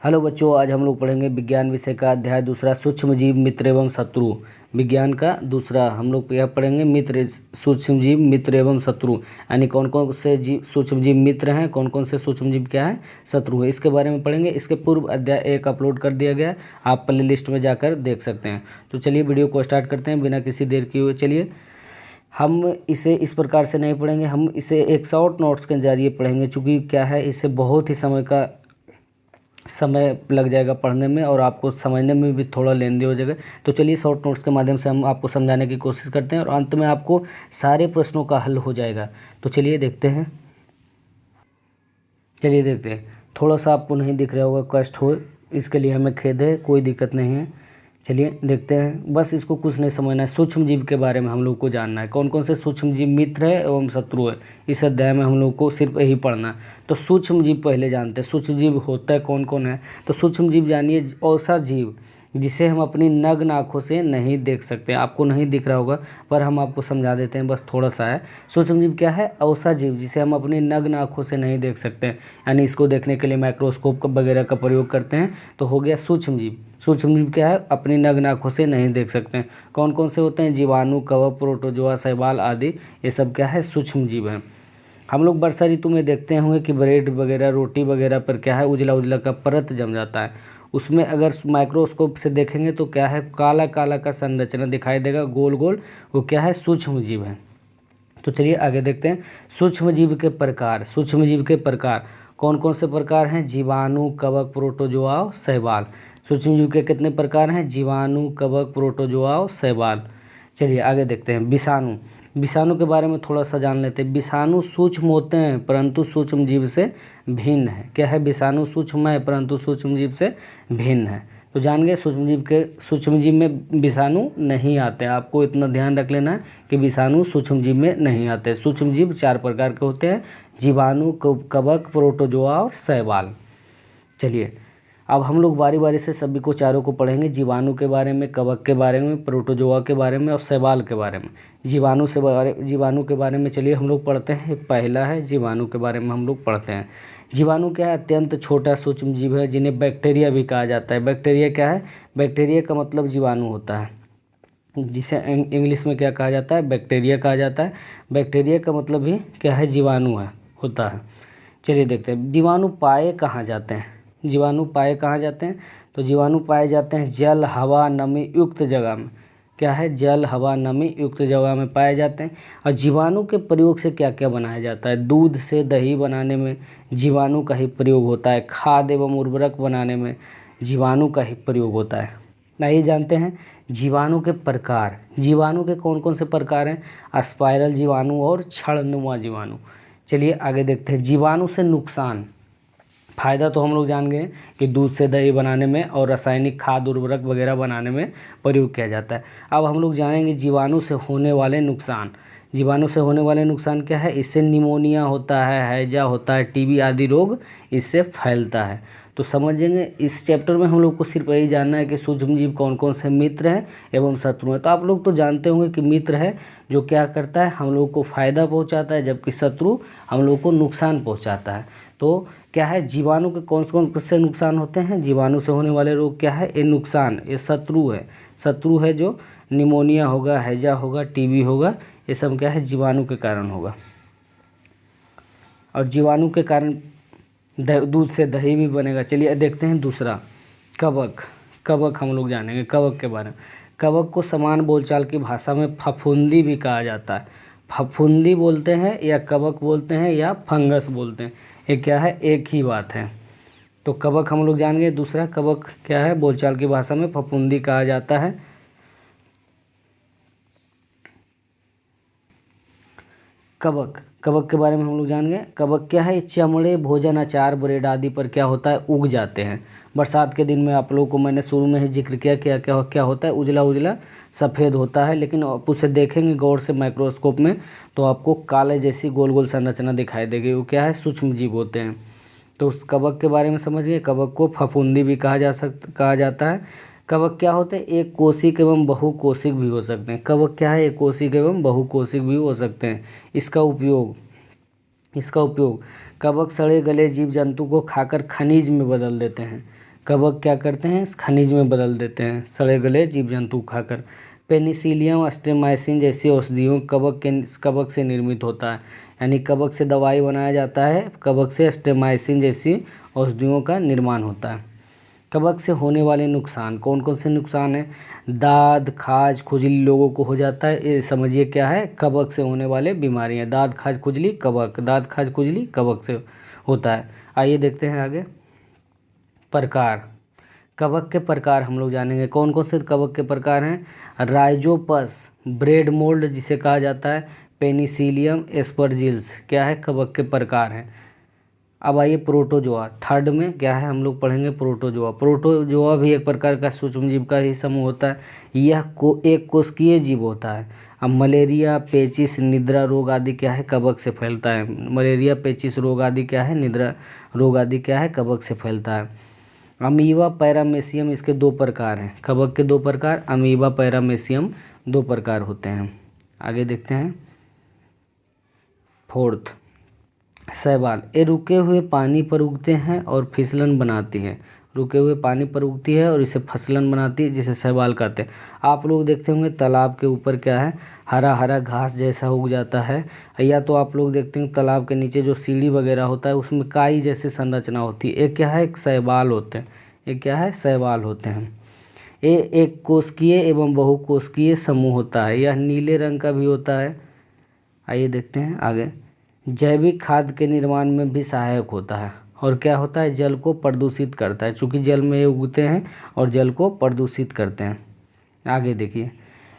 Hello बच्चों, आज हम लोग पढ़ेंगे विज्ञान विषय का अध्याय दूसरा सूक्ष्म जीव मित्र एवं शत्रु। विज्ञान का दूसरा हम लोग यह पढ़ेंगे मित्र, सूक्ष्म जीव मित्र एवं शत्रु, यानी कौन कौन से जीव सूक्ष्म जीव मित्र हैं, कौन कौन से सूक्ष्म जीव क्या है शत्रु है, इसके बारे में पढ़ेंगे। इसके पूर्व अध्याय 1 अपलोड कर दिया गया, आप प्ले लिस्ट में जाकर देख सकते हैं। तो चलिए वीडियो को स्टार्ट करते हैं बिना किसी देर किए हुए। चलिए, हम इसे इस प्रकार से नहीं पढ़ेंगे, हम इसे एक शॉर्ट नोट्स के जरिए पढ़ेंगे। चूँकि क्या है, इससे बहुत ही समय लग जाएगा पढ़ने में और आपको समझने में भी थोड़ा लेंदी हो जाएगा। तो चलिए शॉर्ट नोट्स के माध्यम से हम आपको समझाने की कोशिश करते हैं और अंत में आपको सारे प्रश्नों का हल हो जाएगा। तो चलिए देखते हैं। थोड़ा सा आपको नहीं दिख रहा होगा, कष्ट हो इसके लिए हमें खेद है, कोई दिक्कत नहीं है। चलिए देखते हैं, बस इसको कुछ नहीं समझना है। सूक्ष्म जीव के बारे में हम लोग को जानना है, कौन कौन से सूक्ष्म जीव मित्र है एवं शत्रु है। इस अध्याय में हम लोग को सिर्फ यही पढ़ना है। तो सूक्ष्म जीव पहले जानते हैं, सूक्ष्म जीव होता है कौन कौन है। तो सूक्ष्म जीव जानिए, ऐसा जीव जिसे हम अपनी नग्न आँखों से नहीं देख सकते। आपको नहीं दिख रहा होगा पर हम आपको समझा देते हैं, बस थोड़ा सा है। सूक्ष्म जीव क्या है? ऐसा जीव जिसे हम अपनी नग्न आँखों से नहीं देख सकते, यानी इसको देखने के लिए माइक्रोस्कोप वगैरह का प्रयोग करते हैं। तो हो गया सूक्ष्म जीव। सूक्ष्म जीव क्या है? अपनी नग्न आँखों से नहीं देख सकते हैं। कौन कौन से होते हैं? जीवाणु, कवक, प्रोटोजोआ, शैवाल आदि, ये सब क्या है? सूक्ष्म जीव हैं। हम लोग वर्षा ऋतु में देखते होंगे कि ब्रेड वगैरह, रोटी वगैरह पर क्या है? उजला उजला का परत जम जाता है। उसमें अगर माइक्रोस्कोप से देखेंगे तो क्या है? काला काला का संरचना दिखाई देगा, गोल गोल। वो क्या है? सूक्ष्म जीव है। तो चलिए आगे देखते हैं। सूक्ष्म जीव के प्रकार। सूक्ष्म जीव के प्रकार कौन कौन से प्रकार हैं? जीवाणु, कवक, प्रोटोजोआ, शैवाल। सूक्ष्म जीव के कितने प्रकार हैं? जीवाणु, कवक, प्रोटोजोआ, शैवाल। चलिए आगे देखते हैं। विषाणु। विषाणु के बारे में थोड़ा सा जान लेते हैं। विषाणु सूक्ष्म होते हैं परंतु सूक्ष्म जीव से भिन्न है। क्या है? विषाणु सूक्ष्म है परंतु सूक्ष्म जीव से भिन्न है। तो जान गए, सूक्ष्म जीव में विषाणु नहीं आते हैं। आपको इतना ध्यान रख लेना है कि विषाणु सूक्ष्म जीव में नहीं आते। सूक्ष्म जीव 4 प्रकार के होते हैं: जीवाणु, कवक, प्रोटोजोआ और शैवाल। चलिए अब हम लोग बारी बारी से सभी को चारों को पढ़ेंगे। जीवाणु के बारे में, कवक के बारे में, प्रोटोजोआ के बारे में और शैवाल के बारे में। जीवाणु के बारे में चलिए हम लोग पढ़ते हैं। पहला है जीवाणु के बारे में हम लोग पढ़ते हैं। जीवाणु क्या है? अत्यंत छोटा सूक्ष्म जीव है जिन्हें बैक्टीरिया भी कहा जाता है। बैक्टीरिया क्या है? बैक्टीरिया का मतलब जीवाणु होता है, जिसे इंग्लिश में क्या कहा जाता है? बैक्टीरिया कहा जाता है। बैक्टीरिया का मतलब भी क्या है? जीवाणु है, होता है। चलिए देखते हैं जीवाणु पाए कहाँ जाते हैं। जीवाणु पाए कहाँ जाते हैं? तो जीवाणु पाए जाते हैं जल, हवा, नमी युक्त जगह में। क्या है? जल, हवा, नमी युक्त जगह में पाए जाते हैं। और जीवाणु के प्रयोग से क्या क्या बनाया जाता है? दूध से दही बनाने में जीवाणु का ही प्रयोग होता है। खाद एवं उर्वरक बनाने में जीवाणु का ही प्रयोग होता है। आइए जानते हैं जीवाणु के प्रकार। जीवाणु के कौन कौन से प्रकार हैं? स्पाइरल जीवाणु और छड़नुमा जीवाणु। चलिए आगे देखते हैं। जीवाणु से नुकसान। फ़ायदा तो हम लोग जान गए कि दूध से दही बनाने में और रासायनिक खाद उर्वरक वगैरह बनाने में प्रयोग किया जाता है। अब हम लोग जानेंगे जीवाणु से होने वाले नुकसान। जीवाणु से होने वाले नुकसान क्या है? इससे निमोनिया होता है, हैजा होता है, टीबी आदि रोग इससे फैलता है। तो समझेंगे, इस चैप्टर में हम लोग को सिर्फ यही जानना है कि सूक्ष्म जीव कौन कौन से मित्र हैं एवं शत्रु हैं। तो आप लोग तो जानते होंगे कि मित्र है जो क्या करता है? हम लोग को फ़ायदा पहुंचाता है, जबकि शत्रु हम लोग को नुकसान पहुंचाता है। तो क्या है? जीवाणु के कौन कौन से नुकसान होते हैं? जीवाणु से होने वाले रोग क्या है? ये नुकसान, ये शत्रु है। शत्रु है जो निमोनिया होगा, हैजा होगा, टीबी होगा, ये सब क्या है? जीवाणु के कारण होगा। और जीवाणु के कारण दूध से दही भी बनेगा। चलिए देखते हैं दूसरा, कवक। कवक हम लोग जानेंगे कवक के बारे में। कवक को समान बोलचाल की भाषा में फफूंदी भी कहा जाता है। फफूंदी बोलते हैं या कवक बोलते हैं या फंगस बोलते हैं, ये क्या है? एक ही बात है। तो कवक हम लोग जान गए। दूसरा कवक क्या है? बोलचाल की भाषा में फफूंदी कहा जाता है। कवक के बारे में हम लोग जान गए। कवक क्या है? चमड़े, भोजन, अचार, ब्रेड आदि पर क्या होता है? उग जाते हैं। बरसात के दिन में आप लोगों को मैंने शुरू में ही जिक्र किया, क्या होता है? उजला उजला सफ़ेद होता है, लेकिन आप उसे देखेंगे गौर से माइक्रोस्कोप में तो आपको काले जैसी गोल गोल संरचना दिखाई देगी। वो क्या है? सूक्ष्म जीव होते हैं। तो उस कवक के बारे में समझ गए। कवक को फफूंदी भी कहा जाता है। कवक क्या होते हैं? एक कोशिक एवं बहुकोशिक भी हो सकते हैं। कवक क्या है? एक कोशिक एवं बहुकोशिक भी हो सकते हैं। इसका उपयोग कवक सड़े गले जीव जंतु को खाकर खनिज में बदल देते हैं। कवक क्या करते हैं, खनिज में बदल देते हैं सड़े गले जीव जंतु खाकर। पेनिसिलियम, स्ट्रेमाइसिन जैसी औषधियों कवक से निर्मित होता है, यानी कवक से दवाई बनाया जाता है, कवक से स्ट्रेमाइसिन जैसी औषधियों का निर्माण होता है। कवक से होने वाले नुकसान, कौन कौन से नुकसान हैं, दाद खाज खुजली लोगों को हो जाता है, ये समझिए क्या है, कवक से होने वाले बीमारियां, दाद खाज खुजली कवक, दाद खाज खुजली कवक से होता है। आइए देखते हैं आगे। प्रकार, कवक के प्रकार हम लोग जानेंगे, कौन कौन से कवक के प्रकार हैं। राइजोपस, ब्रेड मोल्ड जिसे कहा जाता है, पेनिसिलियम, एस्परजिल्स क्या है, कवक के प्रकार हैं। अब आइए प्रोटोजोआ, थर्ड में क्या है हम लोग पढ़ेंगे प्रोटोजोआ। प्रोटोजोआ भी एक प्रकार का सूक्ष्मजीव का ही समूह होता है, यह एक कोशिकीय जीव होता है। अब मलेरिया, पेचिस, निद्रा रोग आदि क्या है, कवक से फैलता है। मलेरिया, पेचिस रोग आदि क्या है, निद्रा रोग आदि क्या है, कवक से फैलता है। अमीबा, पैरामेसियम, इसके दो प्रकार हैं, कवक के दो प्रकार, अमीबा, पैरामेसियम दो प्रकार होते हैं। आगे देखते हैं फोर्थ, शैवाल, ये रुके हुए पानी पर उगते हैं और फिसलन बनाती है, रुके हुए पानी पर उगती है और इसे फिसलन बनाती है, जिसे शैवाल कहते हैं। आप लोग देखते होंगे तालाब के ऊपर क्या है, हरा हरा घास जैसा उग जाता है, या तो आप लोग देखते हैं तालाब के नीचे जो सीढ़ी वगैरह होता है उसमें काई जैसी संरचना होती है, ये क्या है, एक शैवाल होते हैं, ये क्या है, शैवाल होते हैं। ये एक कोशिकीय एवं बहुकोशिकीय समूह होता है, यह नीले रंग का भी होता है। आइए देखते हैं आगे। जैविक खाद के निर्माण में भी सहायक होता है, और क्या होता है, जल को प्रदूषित करता है, चूँकि जल में ये उगते हैं और जल को प्रदूषित करते हैं। आगे देखिए,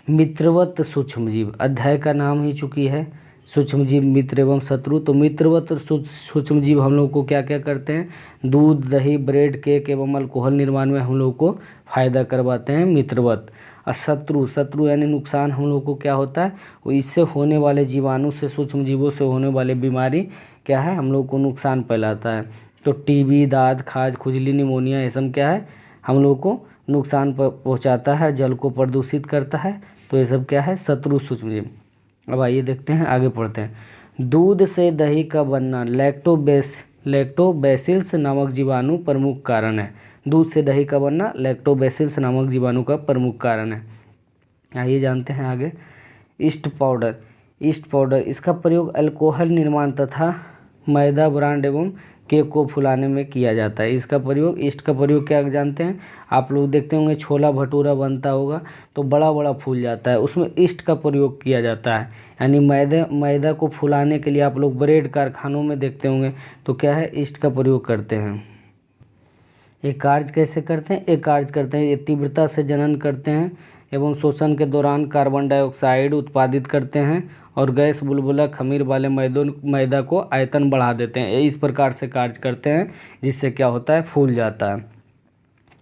मित्रवत सूक्ष्मजीव, अध्याय का नाम ही चूँकि है सूक्ष्मजीव मित्र एवं शत्रु, तो मित्रवत सूक्ष्मजीव हम लोग को क्या क्या करते हैं, दूध दही ब्रेड केक एवं अल्कोहल निर्माण में हम लोग को फायदा करवाते हैं मित्रवत। और शत्रु यानी नुकसान हम लोग को क्या होता है, वो इससे होने वाले जीवाणु से, सूक्ष्म जीवों से होने वाले बीमारी क्या है, हम लोग को नुकसान फैलाता है। तो टीबी, दाद खाज खुजली, निमोनिया, ये सब क्या है, हम लोग को नुकसान पहुंचाता है, जल को प्रदूषित करता है, तो ये सब क्या है, शत्रु सूक्ष्मजीव। अब आइए देखते हैं आगे पढ़ते हैं। दूध से दही का बनना लैक्टोबैसिल्स नामक जीवाणु प्रमुख कारण है, दूध से दही का बनना लैक्टोबैसिल्स नामक जीवाणु का प्रमुख कारण है। आइए जानते हैं आगे। ईस्ट पाउडर इसका प्रयोग अल्कोहल निर्माण तथा मैदा ब्रांड एवं केक को फुलाने में किया जाता है। इसका प्रयोग, ईस्ट का प्रयोग क्या जानते हैं आप लोग, देखते होंगे छोला भटूरा बनता होगा तो बड़ा बड़ा फूल जाता है, उसमें ईस्ट का प्रयोग किया जाता है, यानी मैदा को फुलाने के लिए आप लोग ब्रेड कारखानों में देखते होंगे तो क्या है, ईस्ट का प्रयोग करते हैं। ये कार्य कैसे करते हैं, एक कार्य करते हैं, ये तीव्रता से जनन करते हैं एवं शोषण के दौरान कार्बन डाइऑक्साइड उत्पादित करते हैं और गैस बुलबुला खमीर वाले मैदा को आयतन बढ़ा देते हैं। इस प्रकार से कार्य करते हैं, जिससे क्या होता है, फूल जाता है।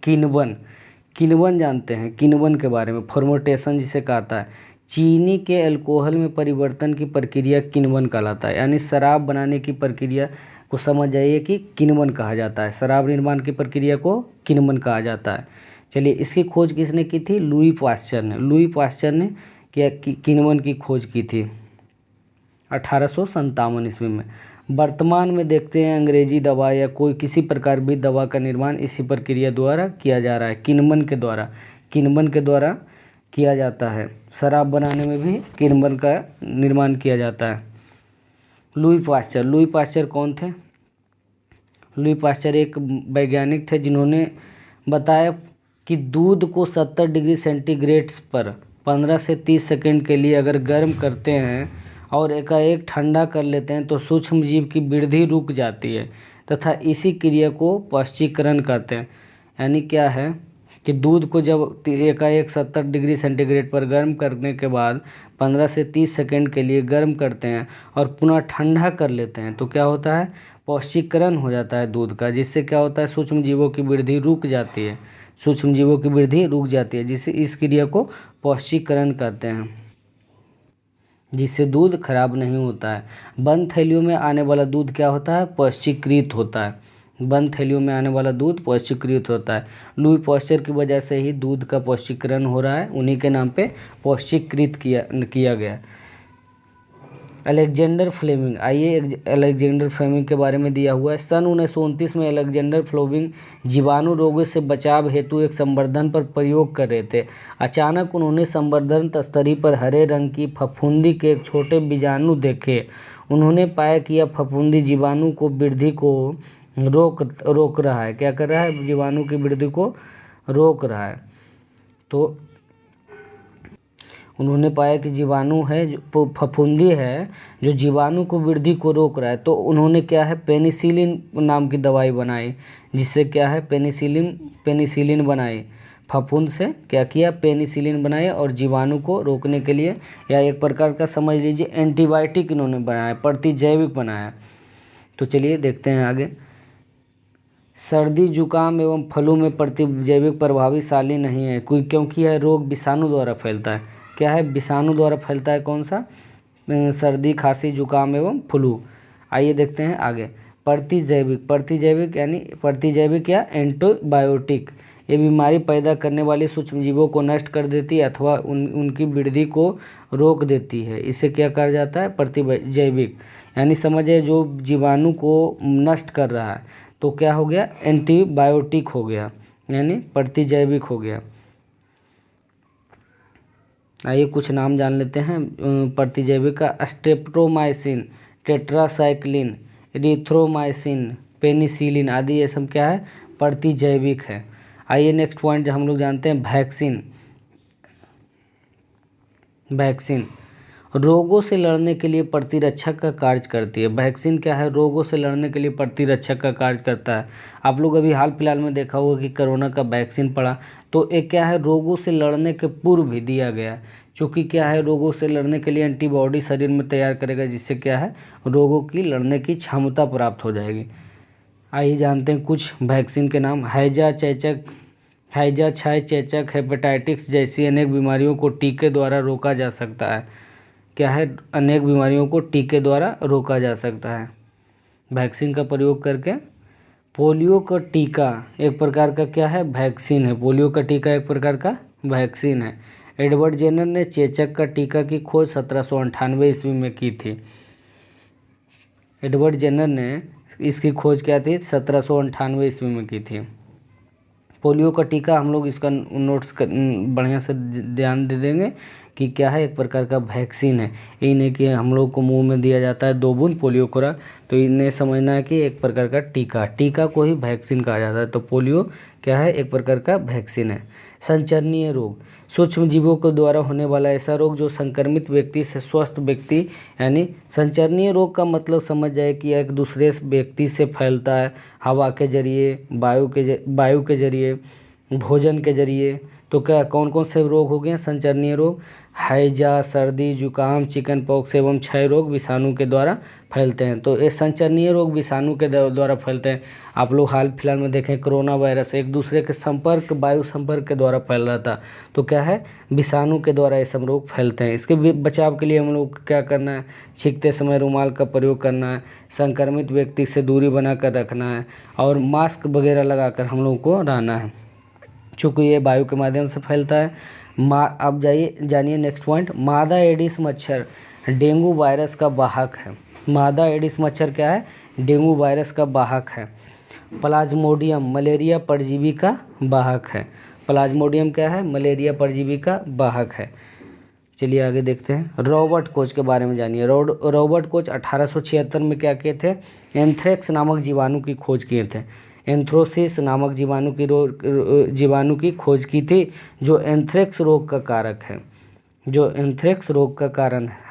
किण्वन जानते हैं, किण्वन के बारे में, फर्मेंटेशन जिसे कहता है, चीनी के अल्कोहल में परिवर्तन की प्रक्रिया किण्वन कहलाता है, यानी शराब बनाने की प्रक्रिया को समझ जाइए कि किण्वन कहा जाता है, शराब निर्माण की प्रक्रिया को किण्वन कहा जाता है। चलिए, इसकी खोज किसने की थी, लुई पाश्चर ने क्या किण्वन की खोज की थी 1857 ईस्वी में। वर्तमान में देखते हैं अंग्रेजी दवा या कोई किसी प्रकार भी दवा का निर्माण इसी प्रक्रिया द्वारा किया जा रहा है, किण्वन के द्वारा किया जाता है। शराब बनाने में भी किण्वन का निर्माण किया जाता है। लुई पाश्चर कौन थे, लुई पाश्चर एक वैज्ञानिक थे जिन्होंने बताया कि दूध को 70 डिग्री सेंटीग्रेड पर 15 से 30 सेकंड के लिए अगर गर्म करते हैं और एकाएक ठंडा कर लेते हैं तो सूक्ष्म जीव की वृद्धि रुक जाती है तथा इसी क्रिया को पश्चीकरण कहते हैं। यानी क्या है कि दूध को जब एकाएक 70 डिग्री सेंटीग्रेड पर गर्म करने के बाद 15 से 30 सेकंड के लिए गर्म करते हैं और पुनः ठंडा कर लेते हैं तो क्या होता है, पौष्टिकरण हो जाता है दूध का, जिससे क्या होता है, सूक्ष्म जीवों की वृद्धि रुक जाती है, जिससे इस क्रिया को पौष्टिकरण कहते हैं, जिससे दूध खराब नहीं होता है। बंद थैलियों में आने वाला दूध क्या होता है, पौष्टिकृत होता है, लुई पाश्चर की वजह से ही दूध का पौष्टिकरण हो रहा है, उन्हीं के नाम पे पौष्टिकृत किया गया। अलेक्जेंडर फ्लेमिंग, आइए अलेक्जेंडर फ्लेमिंग के बारे में दिया हुआ है। सन 1929 में अलेक्जेंडर फ्लेमिंग जीवाणु रोगों से बचाव हेतु एक संवर्धन पर प्रयोग कर रहे थे। अचानक उन्होंने संवर्धन तस्तरी पर हरे रंग की फफूंदी के एक छोटे बीजाणु देखे। उन्होंने पाया कि यह फफूंदी जीवाणु को वृद्धि को रोक रहा है। क्या कर रहा है? जीवाणु की वृद्धि को रोक रहा है। तो उन्होंने पाया कि जीवाणु है, जो फफूंदी है, जो जीवाणु को वृद्धि को रोक रहा है। तो उन्होंने क्या है, पेनिसिलिन नाम की दवाई बनाई, जिससे क्या है, पेनिसिलिन बनाई। फफूंद से क्या किया? पेनिसिलिन बनाए, और जीवाणु को रोकने के लिए, या एक प्रकार का समझ लीजिए एंटीबायोटिक इन्होंने बनाया, प्रतिजैविक बनाया। तो चलिए देखते हैं आगे। सर्दी, जुकाम एवं फ्लू में प्रतिजैविक प्रभावशाली नहीं है, क्योंकि यह रोग विषाणु द्वारा फैलता है। क्या है? विषाणु द्वारा फैलता है। कौन सा? सर्दी, खांसी, जुकाम एवं फ्लू। आइए देखते हैं आगे। प्रतिजैविक यानी प्रतिजैविक या एंटीबायोटिक, ये बीमारी पैदा करने वाले सूक्ष्मजीवों को नष्ट कर देती है अथवा उनकी वृद्धि को रोक देती है। इसे क्या कहा जाता है? प्रतिजैविक। यानी समझिए जो जीवाणु को नष्ट कर रहा है, तो क्या हो गया? एंटीबायोटिक हो गया, यानी प्रतिजैविक हो गया। आइए कुछ नाम जान लेते हैं प्रतिजैविक का। स्ट्रेप्टोमाइसिन, टेट्रासाइक्लिन, इरिथ्रोमाइसिन, पेनिसिलिन आदि ये सब क्या है? प्रतिजैविक है। आइए नेक्स्ट पॉइंट जो हम लोग जानते हैं, वैक्सीन रोगों से लड़ने के लिए प्रतिरक्षा का कार्य करती है। वैक्सीन क्या है? रोगों से लड़ने के लिए प्रतिरक्षा का कार्य करता है। आप लोग अभी हाल फिलहाल में देखा होगा कि कोरोना का वैक्सीन पड़ा, तो एक क्या है, रोगों से लड़ने के पूर्व भी दिया गया, क्योंकि क्या है, रोगों से लड़ने के लिए एंटीबॉडी शरीर में तैयार करेगा, जिससे क्या है, रोगों की लड़ने की क्षमता प्राप्त हो जाएगी। आइए जानते हैं कुछ वैक्सीन के नाम। हैजा, क्षय, चेचक, हेपेटाइटिस जैसी अनेक बीमारियों को टीके द्वारा रोका जा सकता है। क्या है? अनेक बीमारियों को टीके द्वारा रोका जा सकता है वैक्सीन का प्रयोग करके। पोलियो का टीका एक प्रकार का क्या है? वैक्सीन है। पोलियो का टीका एक प्रकार का वैक्सीन है। एडवर्ड जेनर ने चेचक का टीका की खोज 1798 ईस्वी में की थी। एडवर्ड जेनर ने इसकी खोज क्या थी? 1798 ईस्वी में की थी। पोलियो का टीका हम लोग इसका नोट्स बढ़िया से ध्यान दे देंगे कि क्या है, एक प्रकार का वैक्सीन है। ये नहीं कि हम लोग को मुंह में दिया जाता है 2 बूंद पोलियो खुराक, तो इन्हें समझना है कि एक प्रकार का टीका को ही वैक्सीन कहा जाता है। तो पोलियो क्या है? एक प्रकार का वैक्सीन है। संचरणीय रोग सूक्ष्म जीवों के द्वारा होने वाला ऐसा रोग जो संक्रमित व्यक्ति से स्वस्थ व्यक्ति, यानी संचरणीय रोग का मतलब समझ जाए कि एक दूसरे व्यक्ति से फैलता है, हवा के जरिए, वायु के जरिए, भोजन के जरिए। तो क्या कौन कौन से रोग हो गए संचरणीय रोग? हैजा, सर्दी, जुकाम, चिकन पॉक्स एवं क्षय रोग विषाणु के द्वारा फैलते हैं। तो ये संचरणीय रोग विषाणु के द्वारा फैलते हैं। आप लोग हाल फिलहाल में देखें कोरोना वायरस एक दूसरे के संपर्क, वायु संपर्क के द्वारा फैल रहा था, तो क्या है, विषाणु के द्वारा ये सब रोग फैलते हैं। इसके बचाव के लिए हम लोग क्या करना है? छींकते समय रुमाल का प्रयोग करना है, संक्रमित व्यक्ति से दूरी बनाकर रखना है, और मास्क वगैरह लगाकर हम लोग को रहना है, चूँकि ये वायु के माध्यम से फैलता है। अब जानिए नेक्स्ट पॉइंट। मादा एडिस मच्छर डेंगू वायरस का वाहक है। मादा एडिस मच्छर क्या है? डेंगू वायरस का वाहक है। प्लाज्मोडियम मलेरिया परजीवी का वाहक है। प्लाज्मोडियम क्या है? मलेरिया परजीवी का वाहक है। चलिए आगे देखते हैं। रॉबर्ट कोच के बारे में जानिए। रॉबर्ट कोच 1876 में क्या किए थे? एंथ्रेक्स नामक जीवाणु की खोज किए थे। एंथ्रोसिस नामक जीवाणु की खोज की थी, जो एंथ्रेक्स रोग का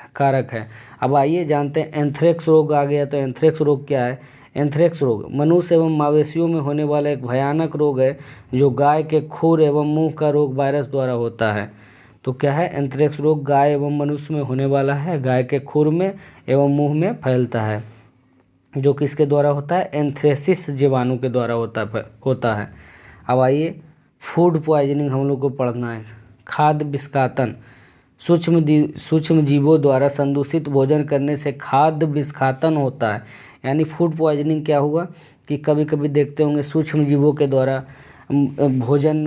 कारक है। अब आइए जानते हैं एंथ्रेक्स रोग आ गया, तो एंथ्रेक्स रोग क्या है? एंथ्रेक्स रोग मनुष्य एवं मवेशियों में होने वाला एक भयानक रोग है, जो गाय के खुर एवं मुंह का रोग वायरस द्वारा होता है। तो क्या है? एंथ्रेक्स रोग गाय एवं मनुष्य में होने वाला है, गाय के खुर में एवं मुंह में फैलता है, जो किसके द्वारा होता है? एंथ्रेसिस जीवाणु के द्वारा होता है। अब आइए फूड पॉइजनिंग हम लोग को पढ़ना है। खाद्य विस्खातन सूक्ष्म जीवों द्वारा संदूषित भोजन करने से खाद्य विस्खातन होता है। यानी फूड पॉइजनिंग क्या हुआ कि कभी कभी देखते होंगे सूक्ष्म जीवों के द्वारा भोजन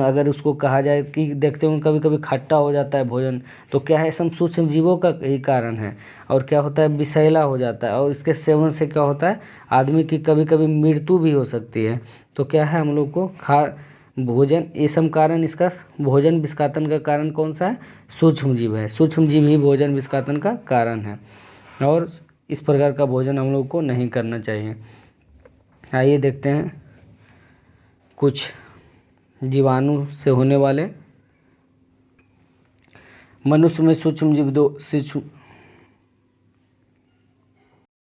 अगर उसको कहा जाए कि देखते होंगे कभी कभी खट्टा हो जाता है भोजन, तो क्या है, सब सूक्ष्म जीवों का ही कारण है। और क्या होता है, विषैला हो जाता है, और इसके सेवन से क्या होता है, आदमी की कभी कभी मृत्यु भी हो सकती है। तो क्या है, हम लोग को भोजन, ये सब कारण इसका भोजन विस्कातन का कारण कौन सा है, सूक्ष्म जीव है। सूक्ष्म जीव ही भोजन विस्कातन का कारण है, और इस प्रकार का भोजन हम लोग को नहीं करना चाहिए। आइए देखते हैं कुछ जीवाणु से होने वाले। मनुष्य में सूक्ष्म जीव